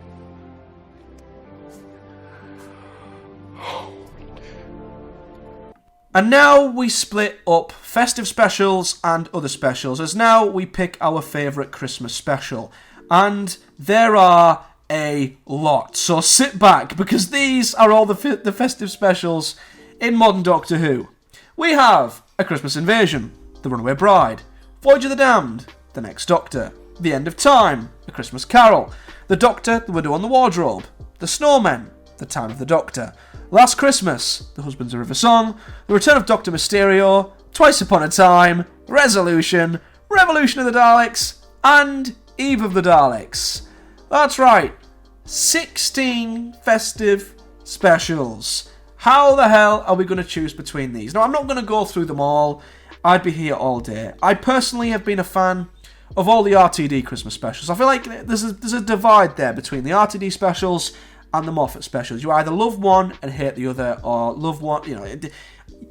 S1: And now we split up festive specials and other specials, as now we pick our favourite Christmas special. And there are a lot, so sit back, because these are all the festive specials in modern Doctor Who. We have A Christmas Invasion, The Runaway Bride, Voyage of the Damned, The Next Doctor, The End of Time, A Christmas Carol, The Doctor, The Widow and the Wardrobe, The Snowmen, The Time of the Doctor, Last Christmas, The Husbands of River Song, The Return of Dr. Mysterio, Twice Upon a Time, Resolution, Revolution of the Daleks, and Eve of the Daleks. That's right, 16 festive specials. How the hell are we going to choose between these? Now, I'm not going to go through them all. I'd be here all day. I personally have been a fan of all the RTD Christmas specials. I feel like there's a divide there between the RTD specials and the Moffat specials. You either love one and hate the other, or love one,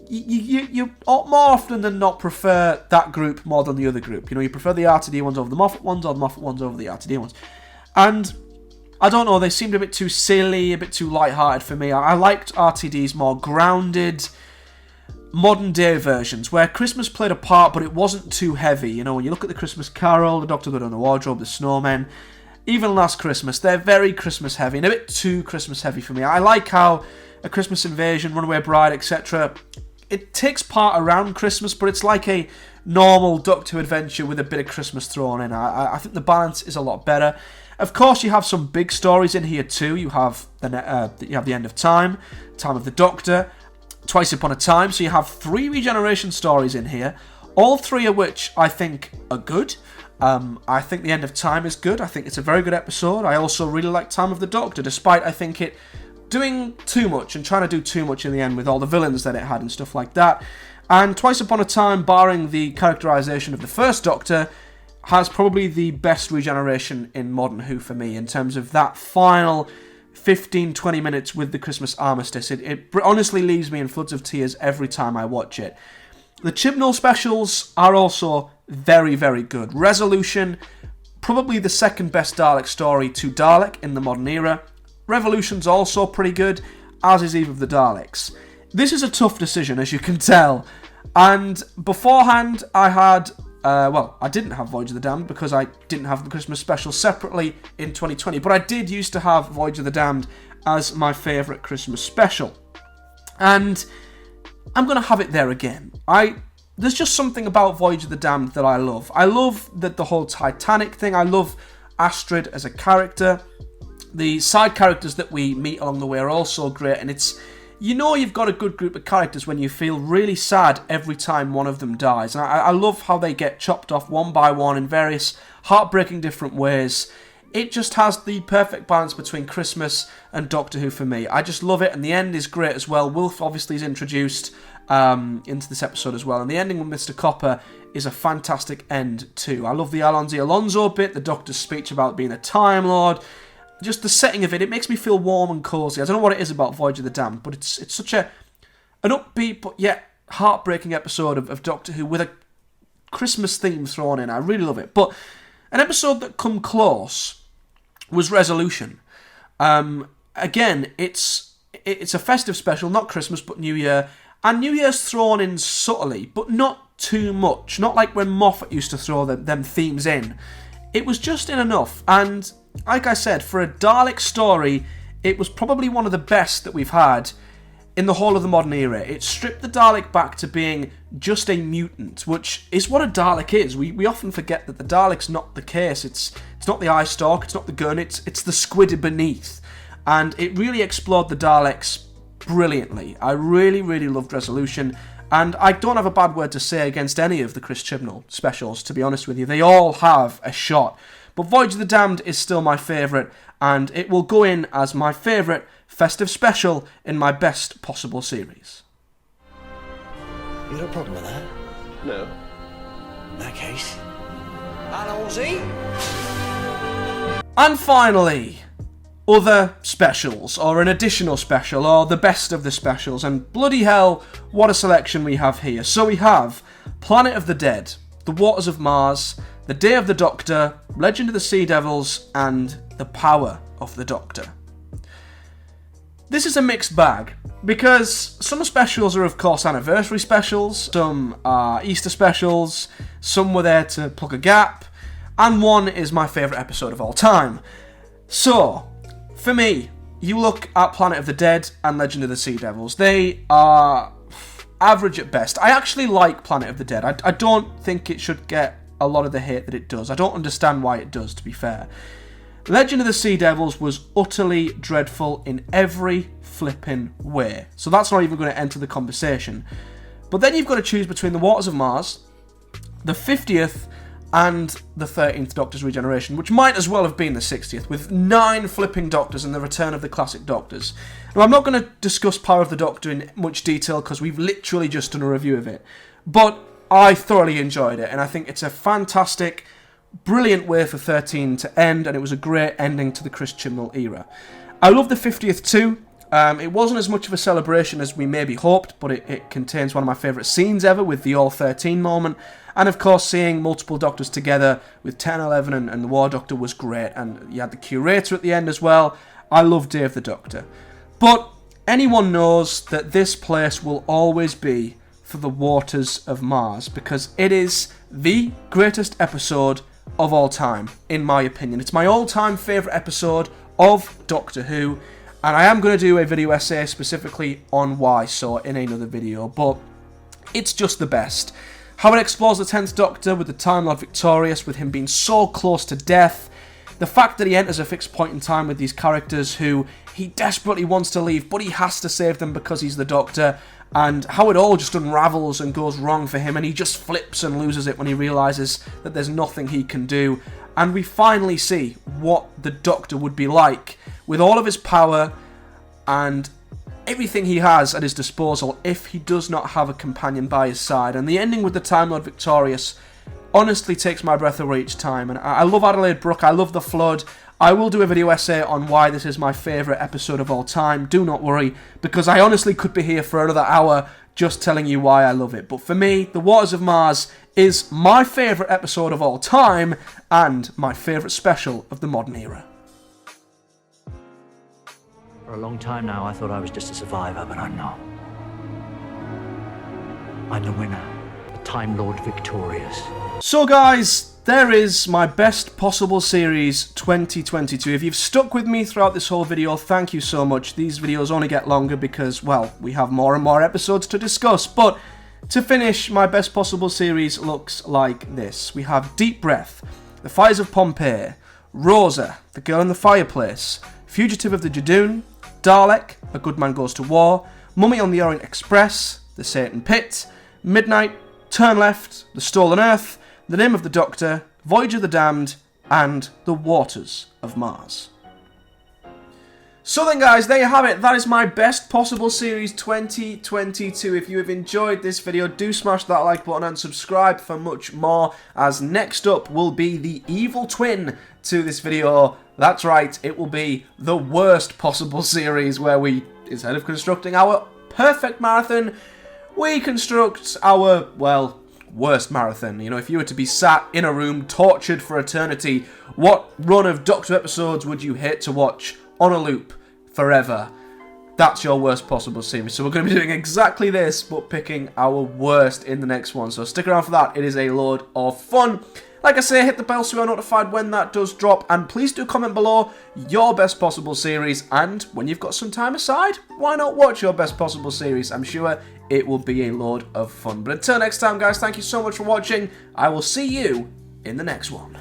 S1: you more often than not prefer that group more than the other group. You prefer the RTD ones over the Moffat ones, or the Moffat ones over the RTD ones. And I don't know, they seemed a bit too silly, a bit too light-hearted for me. I liked RTD's more grounded, modern-day versions, where Christmas played a part, but it wasn't too heavy. When you look at the Christmas Carol, the Doctor Good on the Wardrobe, the Snowmen, even Last Christmas, they're very Christmas heavy, and a bit too Christmas heavy for me. I like how A Christmas Invasion, Runaway Bride, etc., it takes part around Christmas, but it's like a normal Doctor Who adventure with a bit of Christmas thrown in. I think the balance is a lot better. Of course, you have some big stories in here too. You have the End of Time, Time of the Doctor, Twice Upon a Time. So you have 3 regeneration stories in here, all 3 of which I think are good. I think The End of Time is good. I think it's a very good episode. I also really like Time of the Doctor, despite I think it doing too much and trying to do too much in the end with all the villains that it had and stuff like that. And Twice Upon a Time, barring the characterisation of the first Doctor, has probably the best regeneration in modern Who for me, in terms of that final 15-20 minutes with the Christmas armistice. It honestly leaves me in floods of tears every time I watch it. The Chibnall specials are also very, very good. Resolution, probably the second best Dalek story to Dalek in the modern era. Revolution's also pretty good, as is Eve of the Daleks. This is a tough decision, as you can tell. And beforehand, I didn't have Voyage of the Damned because I didn't have the Christmas special separately in 2020, but I did used to have Voyage of the Damned as my favourite Christmas special. And I'm going to have it there again. There's just something about Voyage of the Damned that I love. I love the whole Titanic thing. I love Astrid as a character. The side characters that we meet along the way are also great, and it's... you've got a good group of characters when you feel really sad every time one of them dies. And I love how they get chopped off one by one in various heartbreaking different ways. It just has the perfect balance between Christmas and Doctor Who for me. I just love it, and the end is great as well. Wilf obviously is introduced into this episode as well, and the ending with Mr. Copper is a fantastic end too. I love the Alonzi Alonso bit, the Doctor's speech about being a Time Lord. Just the setting of it makes me feel warm and cosy. I don't know what it is about Voyage of the Damned, but it's such an upbeat but yet heartbreaking episode of Doctor Who with a Christmas theme thrown in. I really love it. But an episode that come close was Resolution. Again, it's a festive special, not Christmas but New Year, and New Year's thrown in subtly, but not too much. Not like when Moffat used to throw them themes in. It was just in enough, and like I said, for a Dalek story, it was probably one of the best that we've had in the whole of the modern era. It stripped the Dalek back to being just a mutant, which is what a Dalek is. We often forget that the Dalek's not the case. It's not the eye stalk, it's not the gun, it's the squid beneath. And it really explored the Daleks brilliantly. I really, really loved Resolution, and I don't have a bad word to say against any of the Chris Chibnall specials, to be honest with you. They all have a shot. But Voyage of the Damned is still my favourite, and it will go in as my favourite festive special in my best possible series.
S7: You got a problem with that?
S6: No.
S7: In that case, Alonzi?
S1: And finally, other specials, or an additional special, or the best of the specials, and bloody hell, what a selection we have here. So we have Planet of the Dead, The Waters of Mars, The Day of the Doctor, Legend of the Sea Devils, and The Power of the Doctor. This is a mixed bag, because some specials are of course anniversary specials, some are Easter specials, some were there to plug a gap, and one is my favourite episode of all time. So, for me, you look at Planet of the Dead and Legend of the Sea Devils, they are average at best. I actually like Planet of the Dead. I don't think it should get a lot of the hate that it does. I don't understand why it does, to be fair. Legend of the Sea Devils was utterly dreadful in every flipping way. So that's not even going to enter the conversation. But then you've got to choose between The Waters of Mars, the 50th, and the 13th Doctor's regeneration, which might as well have been the 60th, with 9 flipping Doctors and the return of the classic Doctors. Now, I'm not going to discuss Power of the Doctor in much detail, because we've literally just done a review of it. But I thoroughly enjoyed it, and I think it's a fantastic, brilliant way for 13 to end, and it was a great ending to the Chris Chibnall era. I love the 50th too. It wasn't as much of a celebration as we maybe hoped, but it contains one of my favourite scenes ever with the All 13 moment. And of course, seeing multiple Doctors together with 10, 11 and the War Doctor was great. And you had the Curator at the end as well. I love Dave the Doctor. But anyone knows that this place will always be for the waters of Mars, because it is the greatest episode of all time, in my opinion. It's my all-time favourite episode of Doctor Who. And I am going to do a video essay specifically on why so in another video, but it's just the best. How it explores the 10th Doctor with the Time Lord victorious, with him being so close to death. The fact that he enters a fixed point in time with these characters who he desperately wants to leave, but he has to save them because he's the Doctor. And how it all just unravels and goes wrong for him, and he just flips and loses it when he realises that there's nothing he can do. And we finally see what the Doctor would be like with all of his power and everything he has at his disposal if he does not have a companion by his side. And the ending with the Time Lord victorious honestly takes my breath away each time. And I love Adelaide Brooke, I love The Flood. I will do a video essay on why this is my favourite episode of all time, do not worry, because I honestly could be here for another hour just telling you why I love it. But for me, The Waters of Mars is my favourite episode of all time, and my favourite special of the modern era.
S8: For a long time now, I thought I was just a survivor, but I'm not. I'm the winner, the Time Lord victorious.
S1: So guys, there is my best possible series 2022. If you've stuck with me throughout this whole video, thank you so much. These videos only get longer because, well, we have more and more episodes to discuss. But to finish, my best possible series looks like this. We have Deep Breath, The Fires of Pompeii, Rosa, The Girl in the Fireplace, Fugitive of the Jadoon, Dalek, A Good Man Goes to War, Mummy on the Orient Express, The Satan Pit, Midnight, Turn Left, The Stolen Earth, The Name of the Doctor, Voyage of the Damned, and The Waters of Mars. So then guys, there you have it. That is my best possible series 2022. If you have enjoyed this video, do smash that like button and subscribe for much more, as next up will be the evil twin to this video. That's right, it will be the worst possible series, where we, instead of constructing our perfect marathon, we construct our, well, worst marathon. You know, if you were to be sat in a room, tortured for eternity, what run of Doctor episodes would you hit to watch on a loop forever? That's your worst possible series. So we're going to be doing exactly this, but picking our worst in the next one. So stick around for that. It is a load of fun. Like I say, hit the bell so you are notified when that does drop, and please do comment below your best possible series, and when you've got some time aside, why not watch your best possible series? I'm sure it will be a load of fun. But until next time guys, thank you so much for watching. I will see you in the next one.